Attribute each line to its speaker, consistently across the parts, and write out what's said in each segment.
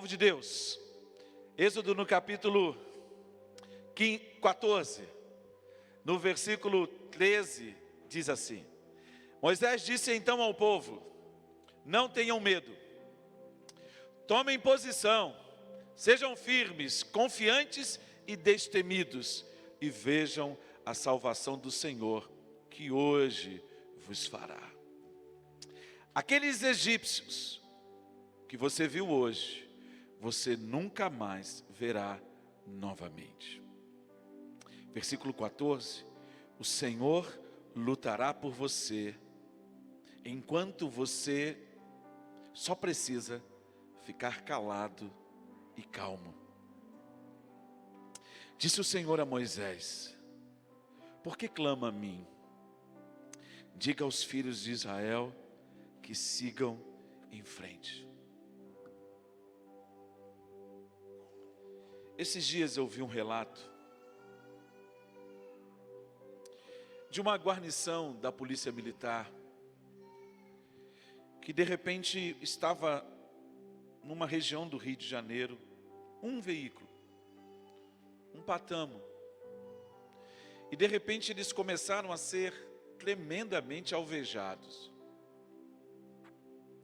Speaker 1: povo de Deus. Êxodo no capítulo 14, no versículo 13, diz assim: Moisés disse então ao povo: não tenham medo, tomem posição, sejam firmes, confiantes e destemidos, e vejam a salvação do Senhor, que hoje vos fará. Aqueles egípcios que você viu hoje, você nunca mais verá novamente. Versículo 14: o Senhor lutará por você, enquanto você só precisa ficar calado e calmo. Disse o Senhor a Moisés: por que clama a mim? Diga aos filhos de Israel que sigam em frente. Esses dias eu vi um relato de uma guarnição da polícia militar que de repente estava numa região do Rio de Janeiro, um veículo, um patamo, e de repente eles começaram a ser tremendamente alvejados.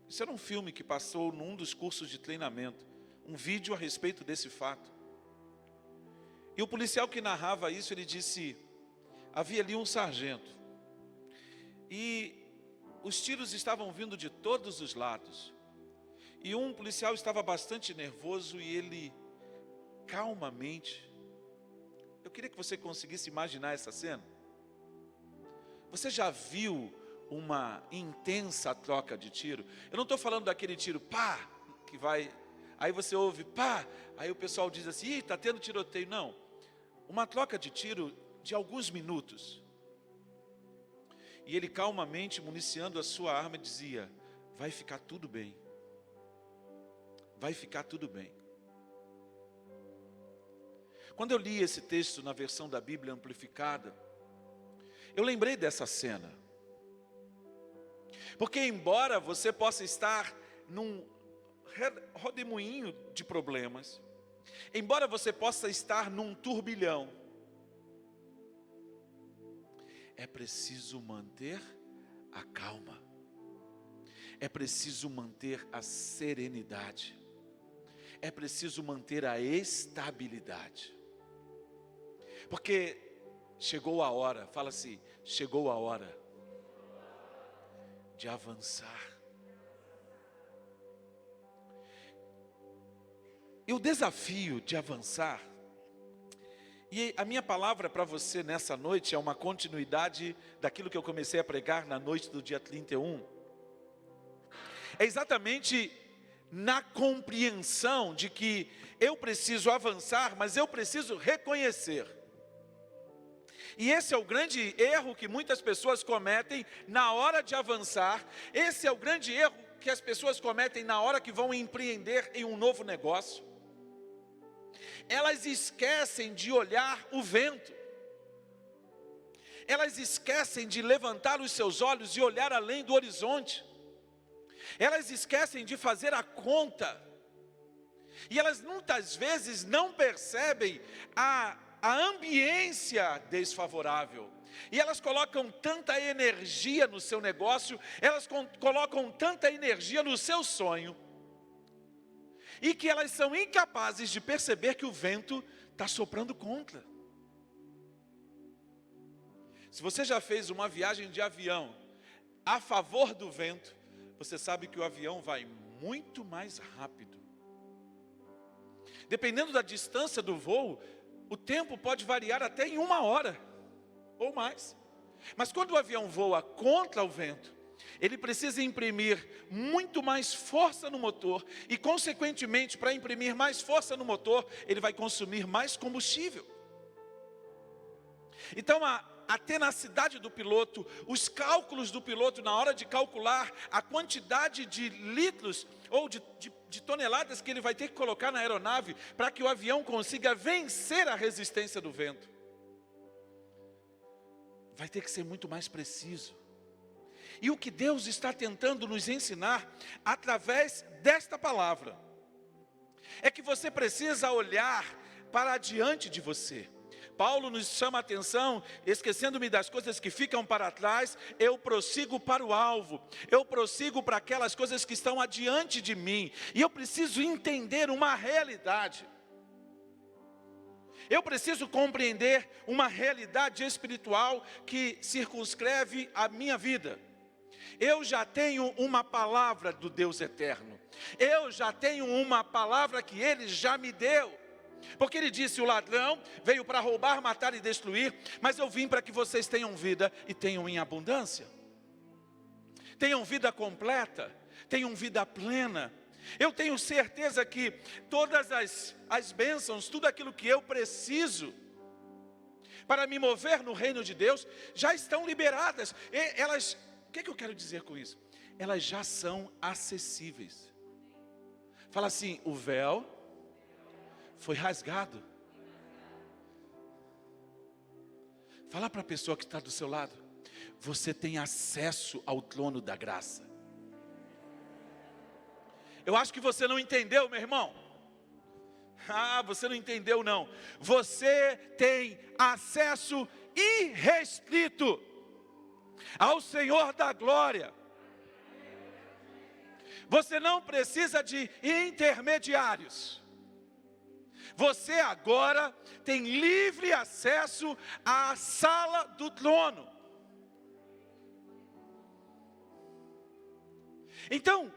Speaker 1: Isso era um filme que passou num dos cursos de treinamento, um vídeo a respeito desse fato. E o policial que narrava isso, ele disse: havia ali um sargento, e os tiros estavam vindo de todos os lados, e um policial estava bastante nervoso, e ele, calmamente, eu queria que você conseguisse imaginar essa cena. Você já viu uma intensa troca de tiro? Eu não estou falando daquele tiro, pá, que vai, aí você ouve, pá, aí o pessoal diz assim, ih, está tendo tiroteio. Não, uma troca de tiro de alguns minutos. E ele calmamente, municiando a sua arma, dizia: vai ficar tudo bem. Vai ficar tudo bem. Quando eu li esse texto na versão da Bíblia amplificada, eu lembrei dessa cena. Porque embora você possa estar num redemoinho de problemas, embora você possa estar num turbilhão, é preciso manter a calma, é preciso manter a serenidade, é preciso manter a estabilidade. Porque chegou a hora, fala assim, chegou a hora de avançar. E o desafio de avançar, e a minha palavra para você nessa noite é uma continuidade daquilo que eu comecei a pregar na noite do dia 31. É exatamente na compreensão de que eu preciso avançar, mas eu preciso reconhecer. E esse é o grande erro que muitas pessoas cometem na hora de avançar. Esse é o grande erro que as pessoas cometem na hora que vão empreender em um novo negócio. Elas esquecem de olhar o vento. Elas esquecem de levantar os seus olhos e olhar além do horizonte. Elas esquecem de fazer a conta. E elas muitas vezes não percebem a ambiência desfavorável. E elas colocam tanta energia no seu negócio, elas colocam tanta energia no seu sonho, e que elas são incapazes de perceber que o vento está soprando contra. Se você já fez uma viagem de avião a favor do vento, você sabe que o avião vai muito mais rápido. Dependendo da distância do voo, o tempo pode variar até em 1 hora ou mais. Mas quando o avião voa contra o vento, ele precisa imprimir muito mais força no motor, e consequentemente, para imprimir mais força no motor, ele vai consumir mais combustível. Então a tenacidade do piloto, os cálculos do piloto na hora de calcular a quantidade de litros ou de toneladas que ele vai ter que colocar na aeronave para que o avião consiga vencer a resistência do vento, vai ter que ser muito mais preciso. E o que Deus está tentando nos ensinar através desta palavra é que você precisa olhar para adiante de você. Paulo nos chama a atenção, esquecendo-me das coisas que ficam para trás, eu prossigo para o alvo, eu prossigo para aquelas coisas que estão adiante de mim, e eu preciso entender uma realidade, eu preciso compreender uma realidade espiritual que circunscreve a minha vida. Eu já tenho uma palavra do Deus eterno, eu já tenho uma palavra que Ele já me deu. Porque Ele disse, o ladrão veio para roubar, matar e destruir, mas eu vim para que vocês tenham vida e tenham em abundância. Tenham vida completa, tenham vida plena. Eu tenho certeza que todas as bênçãos, tudo aquilo que eu preciso para me mover no reino de Deus, já estão liberadas. E elas, o que eu quero dizer com isso? Elas já são acessíveis. Fala assim, o véu foi rasgado. Fala para a pessoa que está do seu lado, você tem acesso ao trono da graça. Eu acho que você não entendeu, meu irmão. Você não entendeu não. Você tem acesso irrestrito ao Senhor da glória. Você não precisa de intermediários. Você agora tem livre acesso à sala do trono. Então,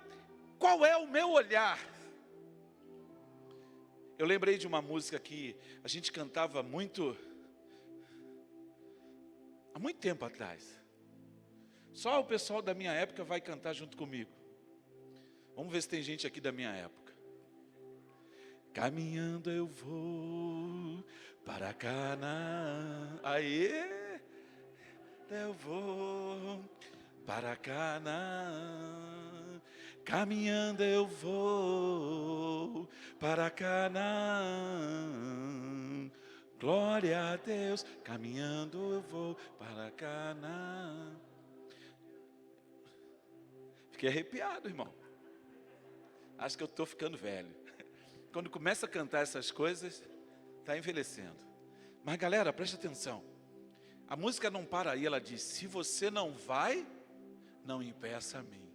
Speaker 1: qual é o meu olhar? Eu lembrei de uma música que a gente cantava muito, há muito tempo atrás. Só o pessoal da minha época vai cantar junto comigo. Vamos ver se tem gente aqui da minha época. Caminhando eu vou para Canaã. Aê, eu vou para Canaã. Caminhando eu vou para Canaã. Glória a Deus. Caminhando eu vou para Canaã. Fiquei arrepiado, irmão. Acho que eu estou ficando velho. Quando começa a cantar essas coisas, está envelhecendo. Mas galera, preste atenção. A música não para aí, ela diz, se você não vai, não impeça a mim.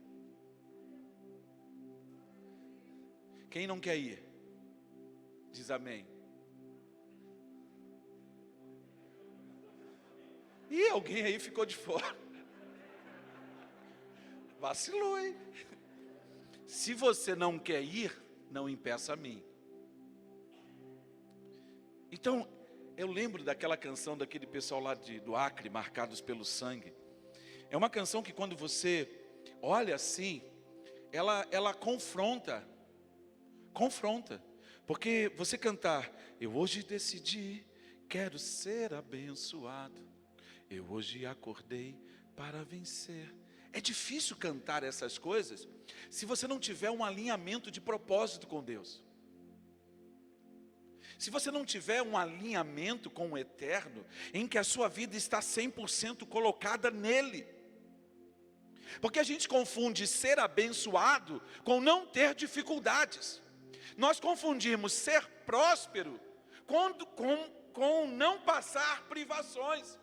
Speaker 1: Quem não quer ir? Diz amém. E alguém aí ficou de fora. Vacilou, hein? Se você não quer ir, não impeça a mim. Então, eu lembro daquela canção daquele pessoal lá do Acre, Marcados pelo Sangue. É uma canção que quando você olha assim, ela confronta. Porque você cantar, eu hoje decidi, quero ser abençoado. Eu hoje acordei para vencer. É difícil cantar essas coisas se você não tiver um alinhamento de propósito com Deus. Se você não tiver um alinhamento com o eterno, em que a sua vida está 100% colocada nele. Porque a gente confunde ser abençoado com não ter dificuldades. Nós confundimos ser próspero com não passar privações.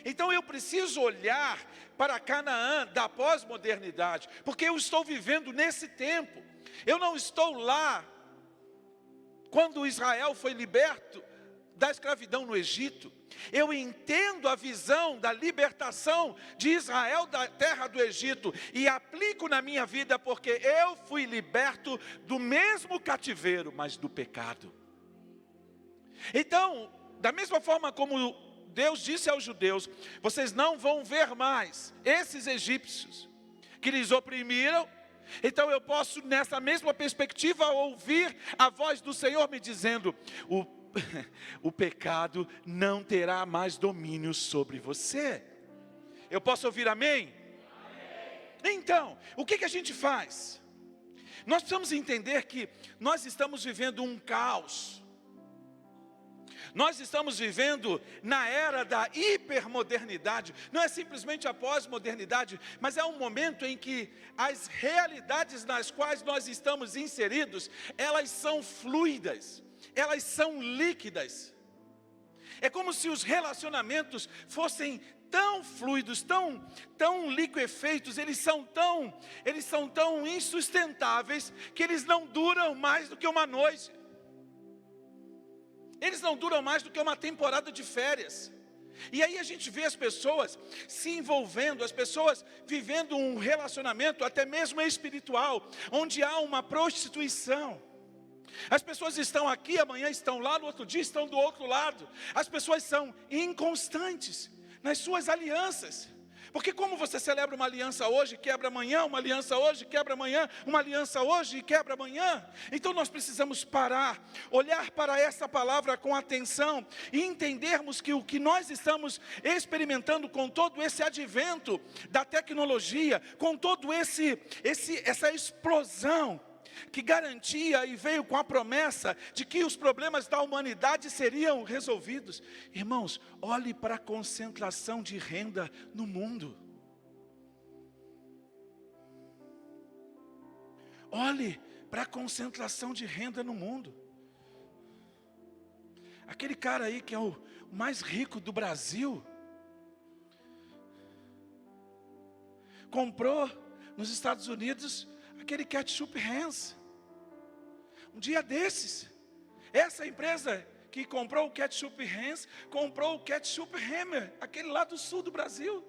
Speaker 1: Então eu preciso olhar para Canaã da pós-modernidade, porque eu estou vivendo nesse tempo. Eu não estou lá quando Israel foi liberto da escravidão no Egito. Eu entendo a visão da libertação de Israel da terra do Egito e aplico na minha vida, porque eu fui liberto do mesmo cativeiro, mas do pecado. Então, da mesma forma como Deus disse aos judeus, vocês não vão ver mais esses egípcios que lhes oprimiram. Então eu posso, nessa mesma perspectiva, ouvir a voz do Senhor me dizendo, o pecado não terá mais domínio sobre você. Eu posso ouvir amém? Amém. Então, o que a gente faz? Nós precisamos entender que nós estamos vivendo um caos. Nós estamos vivendo na era da hipermodernidade. Não é simplesmente a pós-modernidade, mas é um momento em que as realidades nas quais nós estamos inseridos, elas são fluidas, elas são líquidas. É como se os relacionamentos fossem tão fluidos, tão liquefeitos, eles são tão insustentáveis, que eles não duram mais do que uma noite. Eles não duram mais do que uma temporada de férias. E aí a gente vê as pessoas se envolvendo, as pessoas vivendo um relacionamento até mesmo espiritual, onde há uma prostituição. As pessoas estão aqui, amanhã estão lá, no outro dia estão do outro lado. As pessoas são inconstantes nas suas alianças. Porque como você celebra uma aliança hoje, quebra amanhã, uma aliança hoje, quebra amanhã, uma aliança hoje e quebra amanhã. Então nós precisamos parar, olhar para essa palavra com atenção e entendermos que o que nós estamos experimentando com todo esse advento da tecnologia, com todo essa explosão, que garantia e veio com a promessa de que os problemas da humanidade seriam resolvidos. Irmãos, olhe para a concentração de renda no mundo. Olhe para a concentração de renda no mundo. Aquele cara aí que é o mais rico do Brasil, comprou nos Estados Unidos aquele ketchup Heinz. Um dia desses, essa empresa que comprou o ketchup Heinz, comprou o ketchup Hammer, aquele lá do sul do Brasil.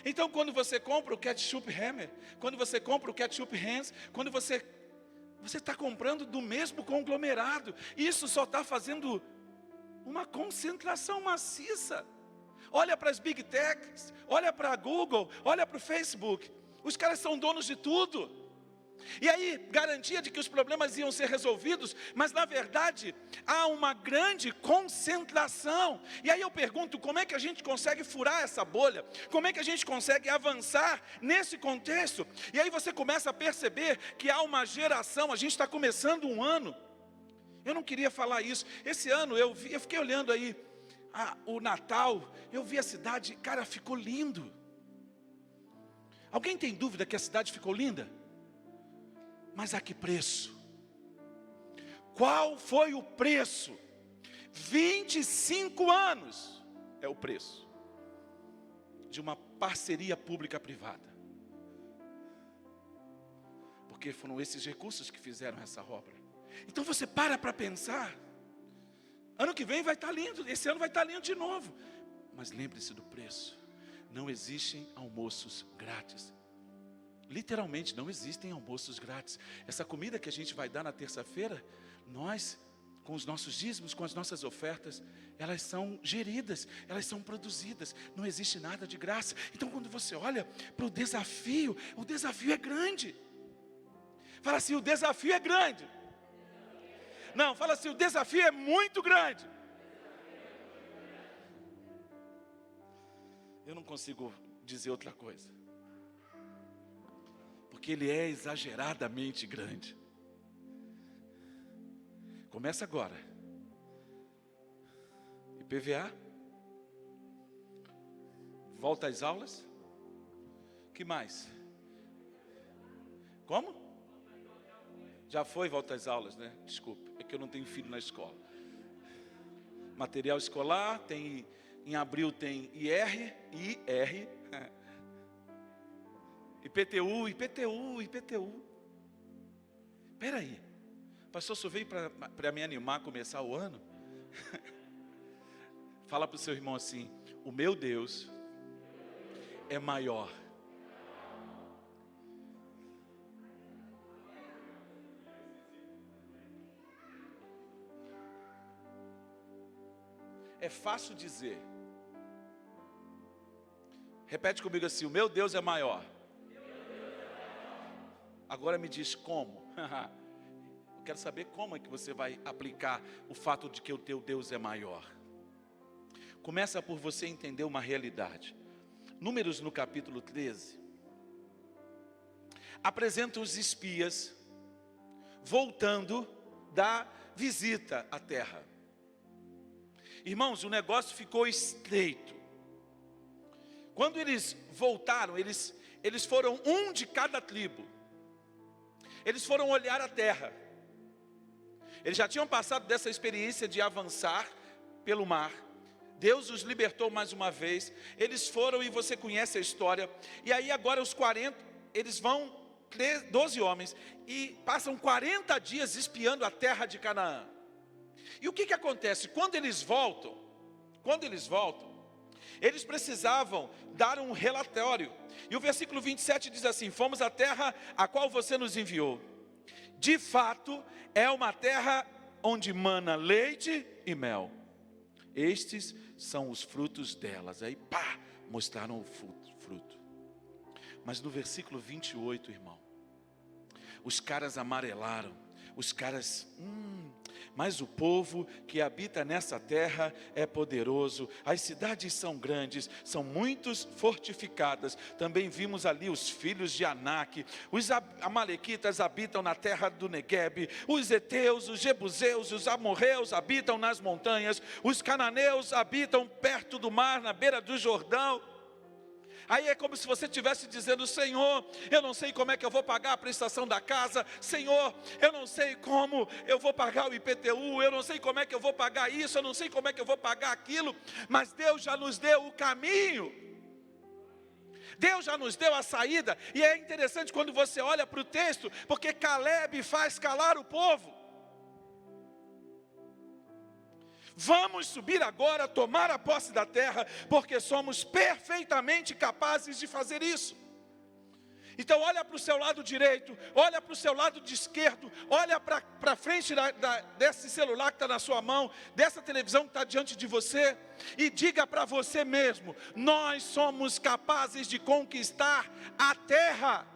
Speaker 1: Então quando você compra o ketchup Hammer, quando você compra o ketchup Heinz, quando você está comprando do mesmo conglomerado, isso só está fazendo uma concentração maciça. Olha para as Big Techs, olha para a Google, olha para o Facebook. Os caras são donos de tudo. E aí, garantia de que os problemas iam ser resolvidos, mas na verdade, há uma grande concentração. E aí eu pergunto, como é que a gente consegue furar essa bolha? Como é que a gente consegue avançar nesse contexto? E aí você começa a perceber que há uma geração, a gente está começando um ano. Eu não queria falar isso. Esse ano eu fiquei olhando aí o Natal, eu vi a cidade, cara, ficou lindo. Alguém tem dúvida que a cidade ficou linda? Mas a que preço? Qual foi o preço? 25 anos é o preço de uma parceria pública-privada. Porque foram esses recursos que fizeram essa obra. Então você para pensar. Ano que vem vai estar lindo, esse ano vai estar lindo de novo. Mas lembre-se do preço. Não existem almoços grátis. Literalmente não existem almoços grátis. Essa comida que a gente vai dar na terça-feira, nós, com os nossos dízimos, com as nossas ofertas, elas são geridas, elas são produzidas. Não existe nada de graça. Então quando você olha para o desafio é grande. Fala assim, o desafio é grande. Não, fala assim, o desafio é muito grande. Eu não consigo dizer outra coisa. Porque ele é exageradamente grande. Começa agora. IPVA. Volta às aulas. Que mais? Como? Já foi volta às aulas, né? Desculpa, é que eu não tenho filho na escola. Material escolar, em abril tem IR, IPTU. Espera aí, o pastor só veio para me animar a começar o ano? Fala para o seu irmão assim, o meu Deus é maior. É fácil dizer. Repete comigo assim, o meu Deus é maior. Agora me diz como. Eu quero saber como é que você vai aplicar o fato de que o teu Deus é maior. Começa por você entender uma realidade. Números no capítulo 13. Apresenta os espias voltando da visita à terra. Irmãos, o negócio ficou estreito. Quando eles voltaram, eles foram um de cada tribo. Eles foram olhar a terra. Eles já tinham passado dessa experiência de avançar pelo mar. Deus os libertou mais uma vez. Eles foram, e você conhece a história. E aí agora os 40, eles vão, 12 homens, e passam 40 dias espiando a terra de Canaã. E o que acontece? Quando eles voltam, eles precisavam dar um relatório. E o versículo 27 diz assim: fomos à terra a qual você nos enviou. De fato, é uma terra onde mana leite e mel. Estes são os frutos delas. Aí, mostraram o fruto. Mas no versículo 28, irmão, os caras amarelaram. Os caras, mas o povo que habita nessa terra é poderoso. As cidades são grandes, são muitos fortificadas. Também vimos ali os filhos de Anak. Os amalequitas habitam na terra do Neguebe. Os heteus, os jebuseus, os amorreus habitam nas montanhas. Os cananeus habitam perto do mar, na beira do Jordão. Aí é como se você estivesse dizendo: Senhor, eu não sei como é que eu vou pagar a prestação da casa. Senhor, eu não sei como eu vou pagar o IPTU. Eu não sei como é que eu vou pagar isso. Eu não sei como é que eu vou pagar aquilo. Mas Deus já nos deu o caminho. Deus já nos deu a saída. E é interessante quando você olha para o texto, porque Caleb faz calar o povo. Vamos subir agora, tomar a posse da terra, porque somos perfeitamente capazes de fazer isso. Então olha para o seu lado direito, olha para o seu lado esquerdo, olha para frente desse celular que está na sua mão, dessa televisão que está diante de você, e diga para você mesmo: nós somos capazes de conquistar a terra.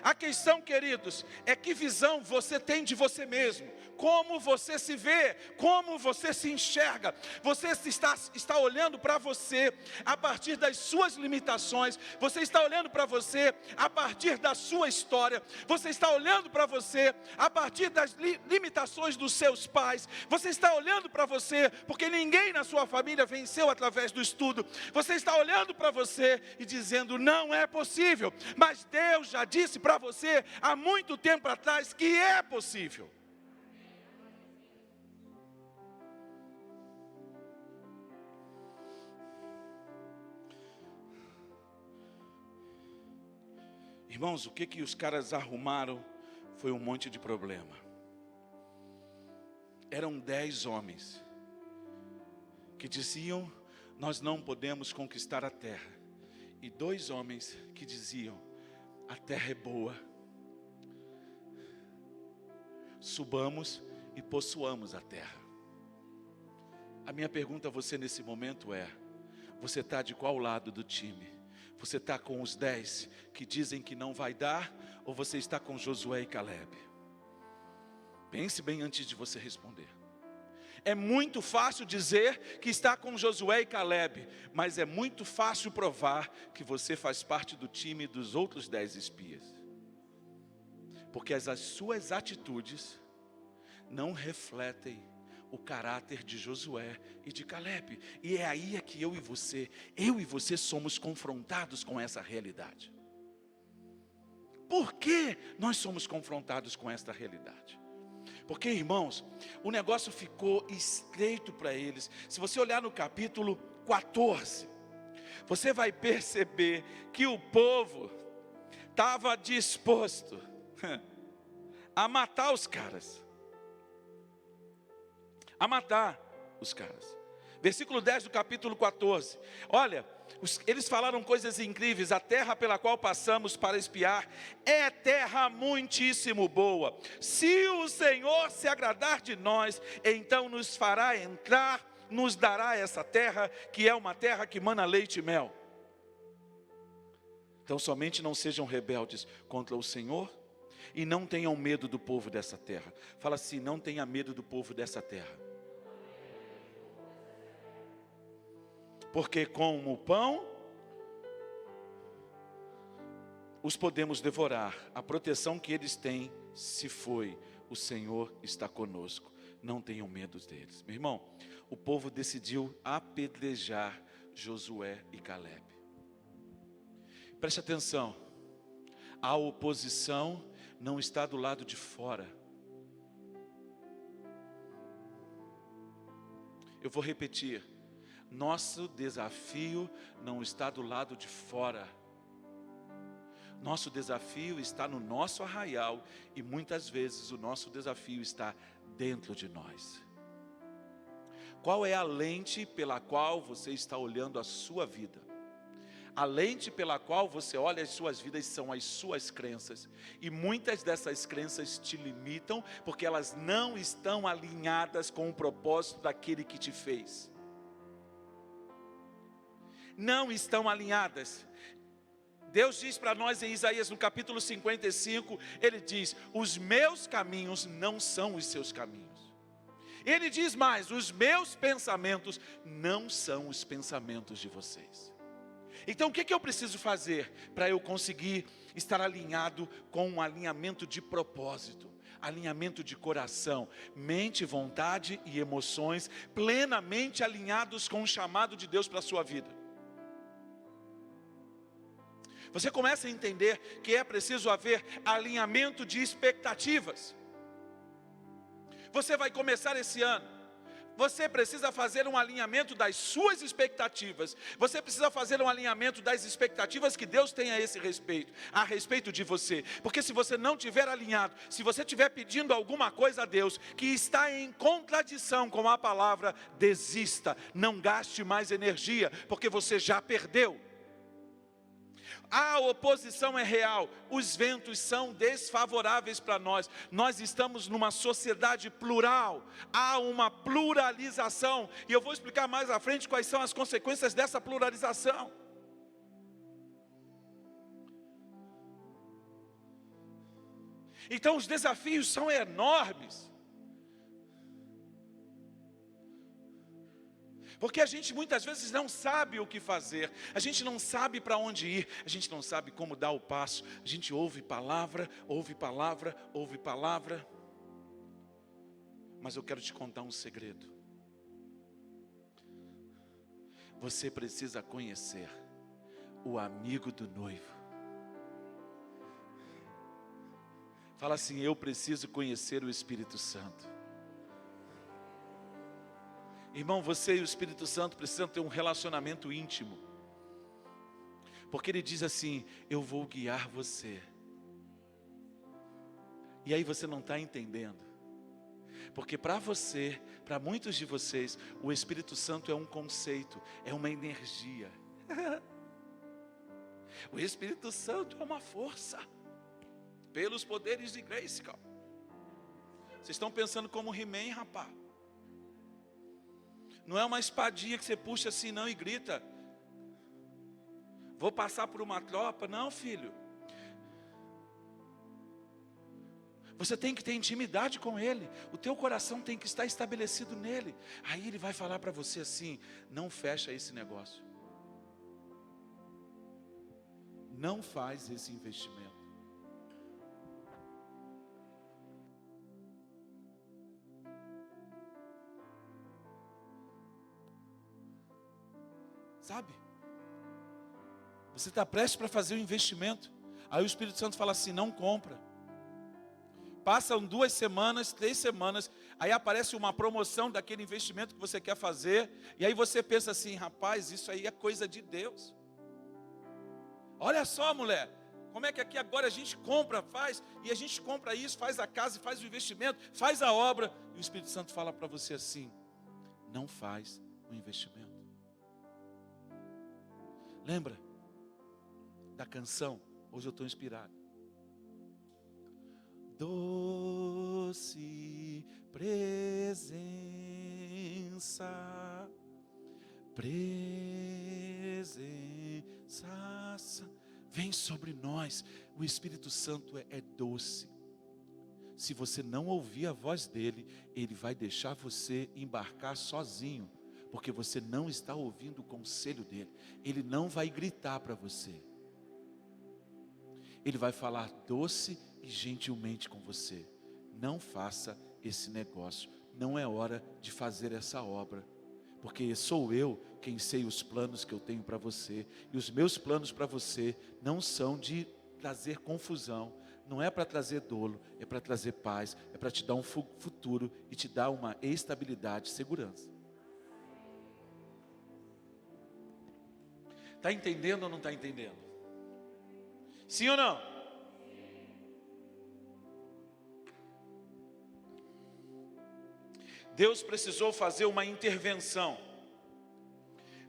Speaker 1: A questão, queridos, é que visão você tem de você mesmo. Como você se vê, como você se enxerga. Você está olhando para você a partir das suas limitações. Você está olhando para você a partir da sua história. Você está olhando para você a partir das limitações dos seus pais. Você está olhando para você porque ninguém na sua família venceu através do estudo. Você está olhando para você e dizendo: não é possível. Mas Deus já disse para você há muito tempo atrás que é possível. Irmãos, o que os caras arrumaram foi um monte de problema. Eram 10 homens que diziam: nós não podemos conquistar a terra. E 2 homens que diziam: a terra é boa. Subamos e possuamos a terra. A minha pergunta a você nesse momento é: você está de qual lado do time? Você está com os 10 que dizem que não vai dar, ou você está com Josué e Caleb? Pense bem antes de você responder. É muito fácil dizer que está com Josué e Caleb, mas é muito fácil provar que você faz parte do time dos outros 10 espias. Porque as suas atitudes não refletem o caráter de Josué e de Caleb. E é aí que eu e você somos confrontados com essa realidade. Por que nós somos confrontados com esta realidade? Porque, irmãos, o negócio ficou estreito para eles. Se você olhar no capítulo 14, você vai perceber que o povo estava disposto a matar os caras. A matar os caras. Versículo 10 do capítulo 14. Olha, eles falaram coisas incríveis. A terra pela qual passamos para espiar é terra muitíssimo boa. Se o Senhor se agradar de nós, então nos fará entrar, nos dará essa terra, que é uma terra que mana leite e mel. Então somente não sejam rebeldes contra o Senhor e não tenham medo do povo dessa terra. Fala assim: não tenha medo do povo dessa terra. Porque como o pão, os podemos devorar. A proteção que eles têm se foi. O Senhor está conosco. Não tenham medo deles. Meu irmão, o povo decidiu apedrejar Josué e Calebe. Preste atenção. A oposição não está do lado de fora. Eu vou repetir. Nosso desafio não está do lado de fora. Nosso desafio está no nosso arraial. E muitas vezes o nosso desafio está dentro de nós. Qual é a lente pela qual você está olhando a sua vida? A lente pela qual você olha as suas vidas são as suas crenças. E muitas dessas crenças te limitam, porque elas não estão alinhadas com o propósito daquele que te fez. Não estão alinhadas. Deus diz para nós em Isaías no capítulo 55, Ele diz: os meus caminhos não são os seus caminhos. Ele diz mais: os meus pensamentos não são os pensamentos de vocês. Então o que eu preciso fazer para eu conseguir estar alinhado com um alinhamento de propósito? Alinhamento de coração, mente, vontade e emoções plenamente alinhados com o chamado de Deus para a sua vida. Você começa a entender que é preciso haver alinhamento de expectativas. Você vai começar esse ano. Você precisa fazer um alinhamento das suas expectativas. Você precisa fazer um alinhamento das expectativas que Deus tem a respeito de você. Porque se você não tiver alinhado, se você estiver pedindo alguma coisa a Deus que está em contradição com a palavra, desista. Não gaste mais energia, porque você já perdeu. A oposição é real, os ventos são desfavoráveis para nós. Nós estamos numa sociedade plural, há uma pluralização. E eu vou explicar mais à frente quais são as consequências dessa pluralização. Então os desafios são enormes. Porque a gente muitas vezes não sabe o que fazer, a gente não sabe para onde ir, a gente não sabe como dar o passo. A gente ouve palavra, ouve palavra, ouve palavra. Mas eu quero te contar um segredo. Você precisa conhecer o amigo do noivo. Fala assim: eu preciso conhecer o Espírito Santo. Irmão, você e o Espírito Santo precisam ter um relacionamento íntimo. Porque Ele diz assim: eu vou guiar você. E aí você não está entendendo. Porque para você, para muitos de vocês, o Espírito Santo é um conceito, é uma energia. O Espírito Santo é uma força. Pelos poderes de Grayskull. Vocês estão pensando como He-Man, rapaz. Não é uma espadinha que você puxa assim não e grita: vou passar por uma tropa. Não, filho. Você tem que ter intimidade com Ele. O teu coração tem que estar estabelecido nele. Aí Ele vai falar para você assim: não fecha esse negócio. Não faz esse investimento. Sabe? Você está prestes para fazer um investimento. Aí o Espírito Santo fala assim: não compra. Passam 2 semanas, 3 semanas. Aí aparece uma promoção daquele investimento que você quer fazer. E aí você pensa assim: rapaz, isso aí é coisa de Deus. Olha só, mulher. Como é que aqui agora a gente compra, faz. E a gente compra isso, faz a casa, faz o investimento, faz a obra. E o Espírito Santo fala para você assim: não faz o investimento. Lembra da canção? Hoje eu estou inspirado. Doce presença, vem sobre nós. O Espírito Santo é doce. Se você não ouvir a voz dele, ele vai deixar você embarcar sozinho. Porque você não está ouvindo o conselho dele. Ele não vai gritar para você. Ele vai falar doce e gentilmente com você. Não faça esse negócio, não é hora de fazer essa obra, porque sou eu quem sei os planos que eu tenho para você, e os meus planos para você não são de trazer confusão, não é para trazer dolo, é para trazer paz, é para te dar um futuro e te dar uma estabilidade, segurança. Está entendendo ou não está entendendo? Sim ou não? Deus precisou fazer uma intervenção.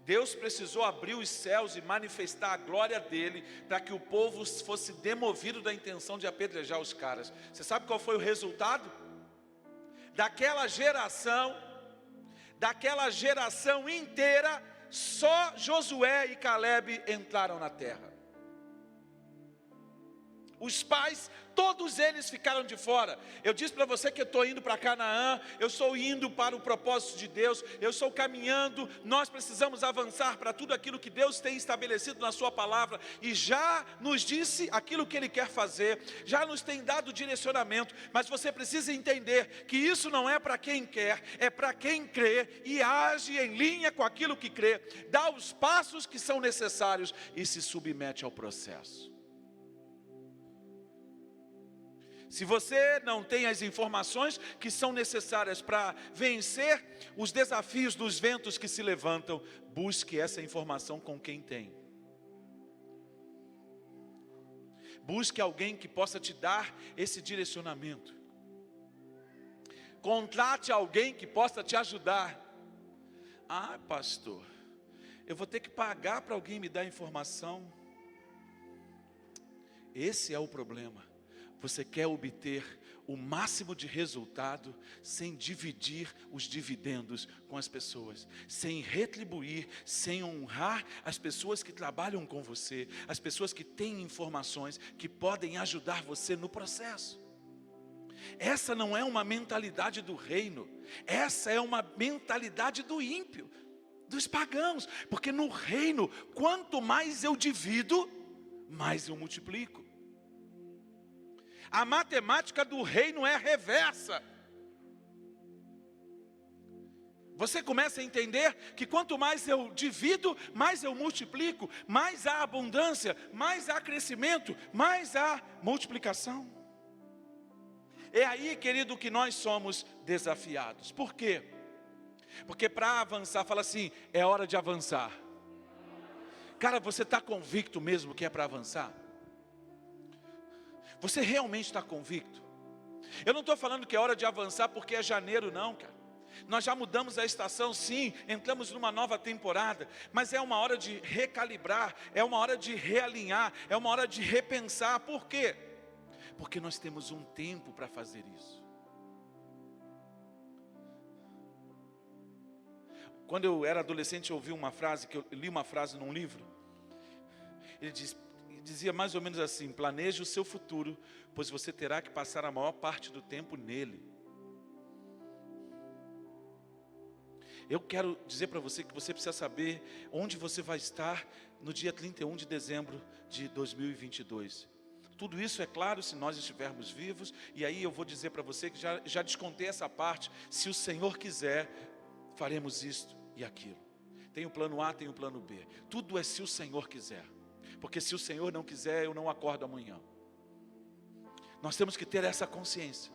Speaker 1: Deus precisou abrir os céus e manifestar a glória dele, para que o povo fosse demovido da intenção de apedrejar os caras. Você sabe qual foi o resultado? Daquela geração inteira, só Josué e Calebe entraram na terra. Os pais, todos eles ficaram de fora. Eu disse para você que eu estou indo para Canaã, eu estou indo para o propósito de Deus, eu estou caminhando. Nós precisamos avançar para tudo aquilo que Deus tem estabelecido na sua palavra, e já nos disse aquilo que Ele quer fazer, já nos tem dado direcionamento, mas você precisa entender que isso não é para quem quer, é para quem crê e age em linha com aquilo que crê, dá os passos que são necessários e se submete ao processo. Se você não tem as informações que são necessárias para vencer os desafios dos ventos que se levantam, busque essa informação com quem tem. Busque alguém que possa te dar esse direcionamento. Contrate alguém que possa te ajudar. Ah, pastor, eu vou ter que pagar para alguém me dar informação. Esse é o problema. Você quer obter o máximo de resultado sem dividir os dividendos com as pessoas, sem retribuir, sem honrar as pessoas que trabalham com você, as pessoas que têm informações que podem ajudar você no processo. Essa não é uma mentalidade do reino, essa é uma mentalidade do ímpio, dos pagãos, porque no reino, quanto mais eu divido, mais eu multiplico. A matemática do reino é reversa. Você começa a entender que quanto mais eu divido, mais eu multiplico, mais há abundância, mais há crescimento, mais há multiplicação. É aí, querido, que nós somos desafiados. Por quê? Porque para avançar, fala assim, é hora de avançar. Cara, você está convicto mesmo que é para avançar? Você realmente está convicto? Eu não estou falando que é hora de avançar porque é janeiro, não, cara. Nós já mudamos a estação, sim, entramos numa nova temporada, mas é uma hora de recalibrar, é uma hora de realinhar, é uma hora de repensar. Por quê? Porque nós temos um tempo para fazer isso. Quando eu era adolescente, eu ouvi uma frase, que eu li uma frase num livro. Ele dizia mais ou menos assim: planeje o seu futuro, pois você terá que passar a maior parte do tempo nele. Eu quero dizer para você que você precisa saber onde você vai estar no dia 31 de dezembro de 2022. Tudo isso é claro se nós estivermos vivos, e aí eu vou dizer para você que já descontei essa parte. Se o Senhor quiser, faremos isto e aquilo. Tem o plano A, tem o plano B. Tudo é se o Senhor quiser. Porque se o Senhor não quiser, eu não acordo amanhã. Nós temos que ter essa consciência.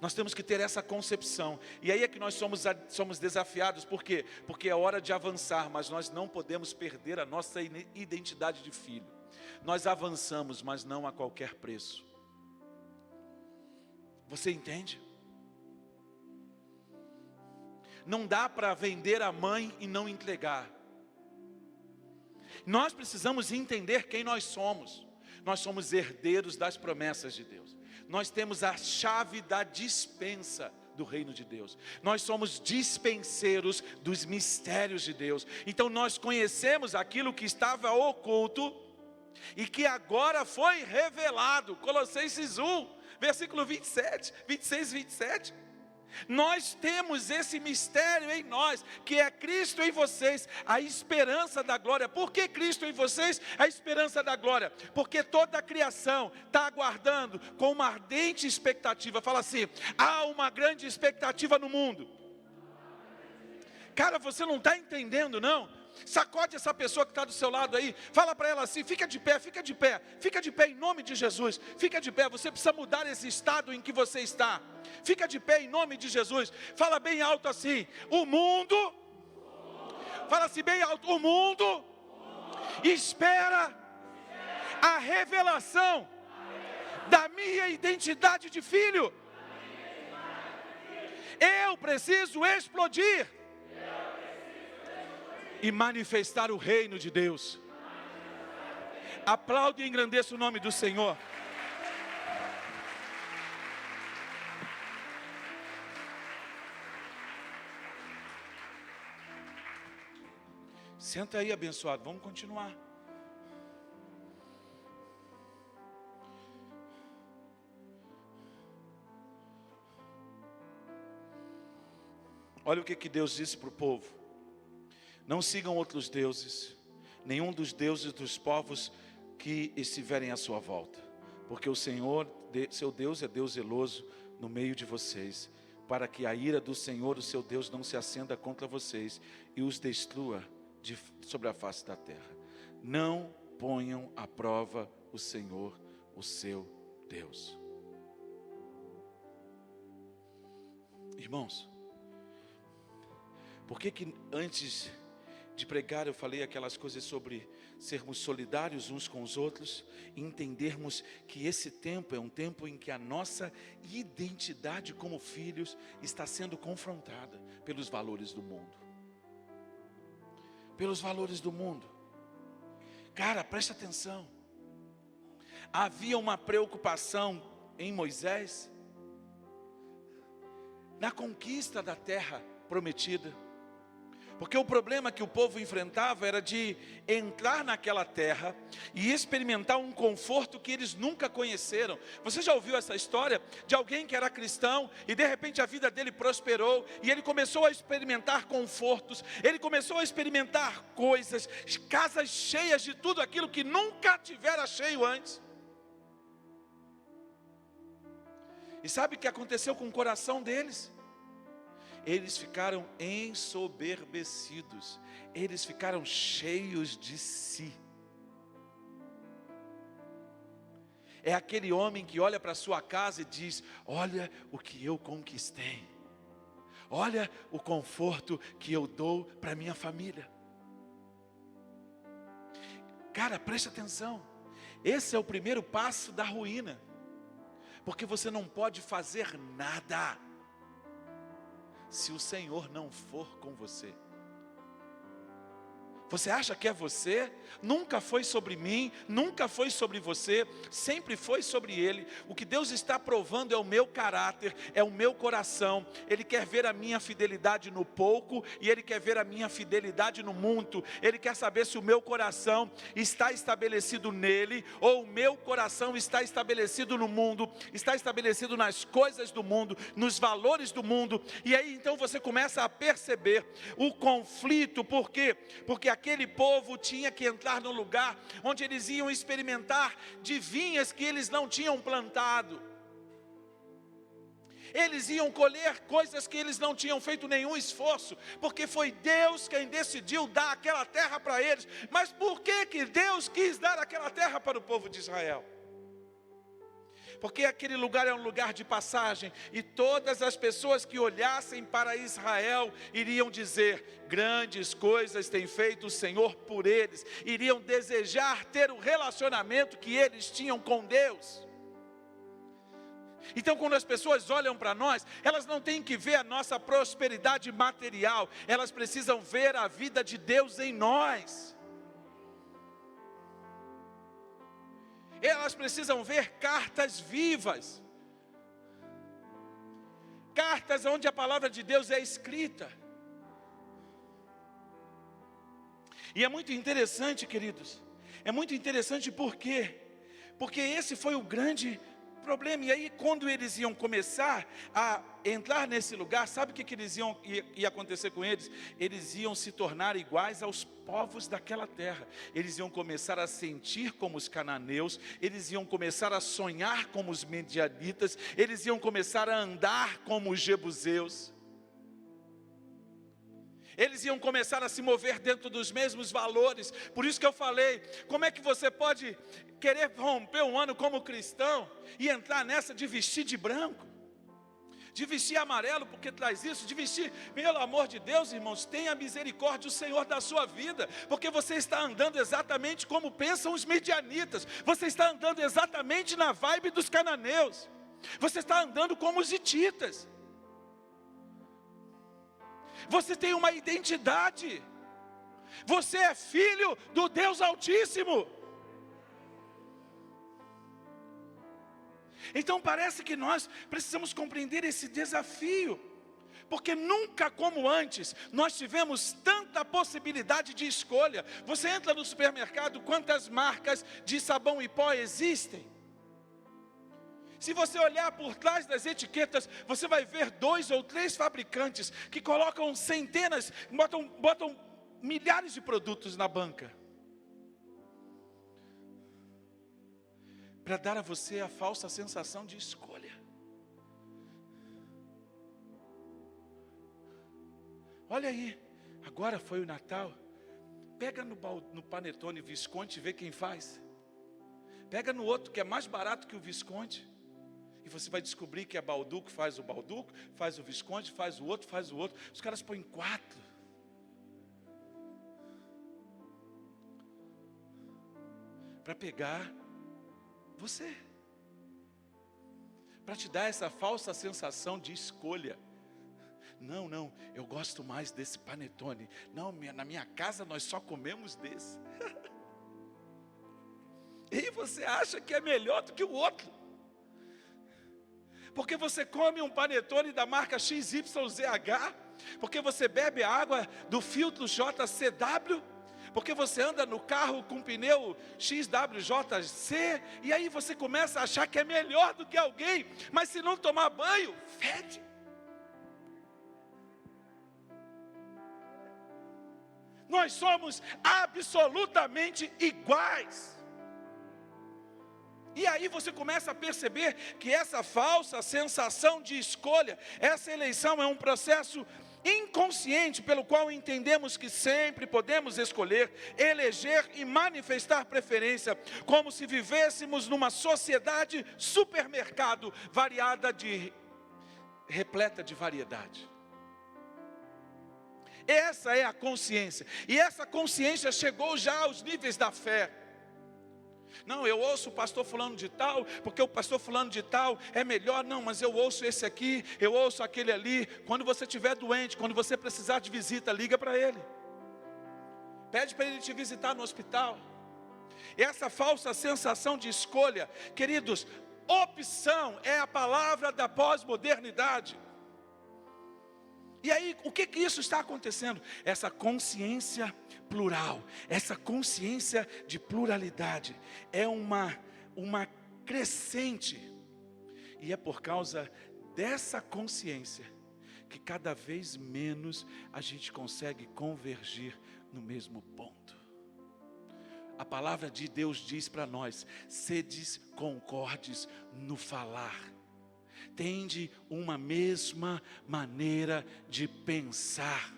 Speaker 1: Nós temos que ter essa concepção. E aí é que nós somos desafiados. Por quê? Porque é hora de avançar, mas nós não podemos perder a nossa identidade de filho. Nós avançamos, mas não a qualquer preço. Você entende? Não dá para vender a mãe e não entregar. Nós precisamos entender quem nós somos. Nós somos herdeiros das promessas de Deus. Nós temos a chave da dispensa do reino de Deus. Nós somos dispenseiros dos mistérios de Deus. Então nós conhecemos aquilo que estava oculto e que agora foi revelado. Colossenses 1, versículo 27, 26 e 27. Nós temos esse mistério em nós, que é Cristo em vocês, a esperança da glória. Por que Cristo em vocês, a esperança da glória? Porque toda a criação está aguardando com uma ardente expectativa. Fala assim: há uma grande expectativa no mundo. Cara, você não está entendendo, não? Sacode essa pessoa que está do seu lado aí, fala para ela assim: fica de pé, fica de pé, fica de pé em nome de Jesus, fica de pé, você precisa mudar esse estado em que você está, fica de pé em nome de Jesus. Fala bem alto assim: o mundo, fala assim bem alto, o mundo espera a revelação da minha identidade de filho. Eu preciso explodir e manifestar o reino de Deus. Aplaude e engrandeça o nome do Senhor. Senta aí, abençoado, vamos continuar. Olha o que Deus disse para o povo: não sigam outros deuses, nenhum dos deuses dos povos que estiverem à sua volta, porque o Senhor, seu Deus, é Deus zeloso no meio de vocês, para que a ira do Senhor, o seu Deus, não se acenda contra vocês e os destrua sobre a face da terra. Não ponham à prova o Senhor, o seu Deus. Irmãos, por que antes de pregar eu falei aquelas coisas sobre sermos solidários uns com os outros e entendermos que esse tempo é um tempo em que a nossa identidade como filhos está sendo confrontada pelos valores do mundo. Pelos valores do mundo. Cara, presta atenção. Havia uma preocupação em Moisés na conquista da terra prometida. Porque o problema que o povo enfrentava era de entrar naquela terra e experimentar um conforto que eles nunca conheceram. Você já ouviu essa história de alguém que era cristão e de repente a vida dele prosperou e ele começou a experimentar confortos, ele começou a experimentar coisas, casas cheias de tudo aquilo que nunca tivera cheio antes. E sabe o que aconteceu com o coração deles? Eles ficaram ensoberbecidos, eles ficaram cheios de si. É aquele homem que olha para a sua casa e diz: olha o que eu conquistei, olha o conforto que eu dou para minha família. Cara, preste atenção, esse é o primeiro passo da ruína, porque você não pode fazer nada se o Senhor não for com você. Você acha que é você? Nunca foi sobre mim, nunca foi sobre você, sempre foi sobre Ele. O que Deus está provando é o meu caráter, é o meu coração. Ele quer ver a minha fidelidade no pouco e Ele quer ver a minha fidelidade no muito. Ele quer saber se o meu coração está estabelecido nele ou o meu coração está estabelecido no mundo, está estabelecido nas coisas do mundo, nos valores do mundo. E aí então você começa a perceber o conflito. Por quê? Porque aquele povo tinha que entrar no lugar onde eles iam experimentar de vinhas que eles não tinham plantado. Eles iam colher coisas que eles não tinham feito nenhum esforço, porque foi Deus quem decidiu dar aquela terra para eles. Mas por que Deus quis dar aquela terra para o povo de Israel? Porque aquele lugar é um lugar de passagem, e todas as pessoas que olhassem para Israel iriam dizer: grandes coisas tem feito o Senhor por eles. Iriam desejar ter o relacionamento que eles tinham com Deus. Então, quando as pessoas olham para nós, elas não têm que ver a nossa prosperidade material, elas precisam ver a vida de Deus em nós. Elas precisam ver cartas vivas, cartas onde a palavra de Deus é escrita. E é muito interessante, queridos, é muito interessante. Por quê? Porque esse foi o grande problema. E aí, quando eles iam começar a entrar nesse lugar, sabe o que ia acontecer com eles? Eles iam se tornar iguais aos povos daquela terra. Eles iam começar a sentir como os cananeus, eles iam começar a sonhar como os medianitas, eles iam começar a andar como os jebuseus. Eles iam começar a se mover dentro dos mesmos valores. Por isso que eu falei, como é que você pode querer romper um ano como cristão e entrar nessa de vestir de branco, de vestir amarelo, porque traz isso, de vestir, pelo amor de Deus, irmãos, tenha misericórdia o Senhor da sua vida, porque você está andando exatamente como pensam os midianitas, você está andando exatamente na vibe dos cananeus, você está andando como os hititas. Você tem uma identidade. Você é filho do Deus Altíssimo. Então parece que nós precisamos compreender esse desafio, porque nunca como antes nós tivemos tanta possibilidade de escolha. Você entra no supermercado, quantas marcas de sabão em pó existem? Se você olhar por trás das etiquetas, você vai ver 2 ou 3 fabricantes que colocam centenas, botam milhares de produtos na banca, para dar a você a falsa sensação de escolha. Olha aí, agora foi o Natal, pega no Panetone Visconti e vê quem faz. Pega no outro que é mais barato que o Visconti, e você vai descobrir que é Balduco, faz o Visconti, faz o outro. Os caras põem 4. Para pegar você. Para te dar essa falsa sensação de escolha. Não, eu gosto mais desse Panetone. Não, na minha casa nós só comemos desse. E você acha que é melhor do que o outro. Porque você come um Panetone da marca XYZH, porque você bebe a água do filtro JCW, porque você anda no carro com pneu XWJC, e aí você começa a achar que é melhor do que alguém, mas se não tomar banho, fede. Nós somos absolutamente iguais. E aí você começa a perceber que essa falsa sensação de escolha, essa eleição é um processo inconsciente pelo qual entendemos que sempre podemos escolher, eleger e manifestar preferência, como se vivêssemos numa sociedade supermercado, repleta de variedade. Essa é a consciência, e essa consciência chegou já aos níveis da fé. Não, eu ouço o pastor fulano de tal, porque o pastor fulano de tal é melhor. Não, mas eu ouço esse aqui, eu ouço aquele ali. Quando você estiver doente, quando você precisar de visita, liga para ele. Pede para ele te visitar no hospital. E essa falsa sensação de escolha, queridos, opção é a palavra da pós-modernidade. E aí, o que isso está acontecendo? Essa consciência plural, essa consciência de pluralidade, é uma crescente. E é por causa dessa consciência, que cada vez menos a gente consegue convergir no mesmo ponto. A palavra de Deus diz para nós: sedes concordes no falar. Tende uma mesma maneira de pensar.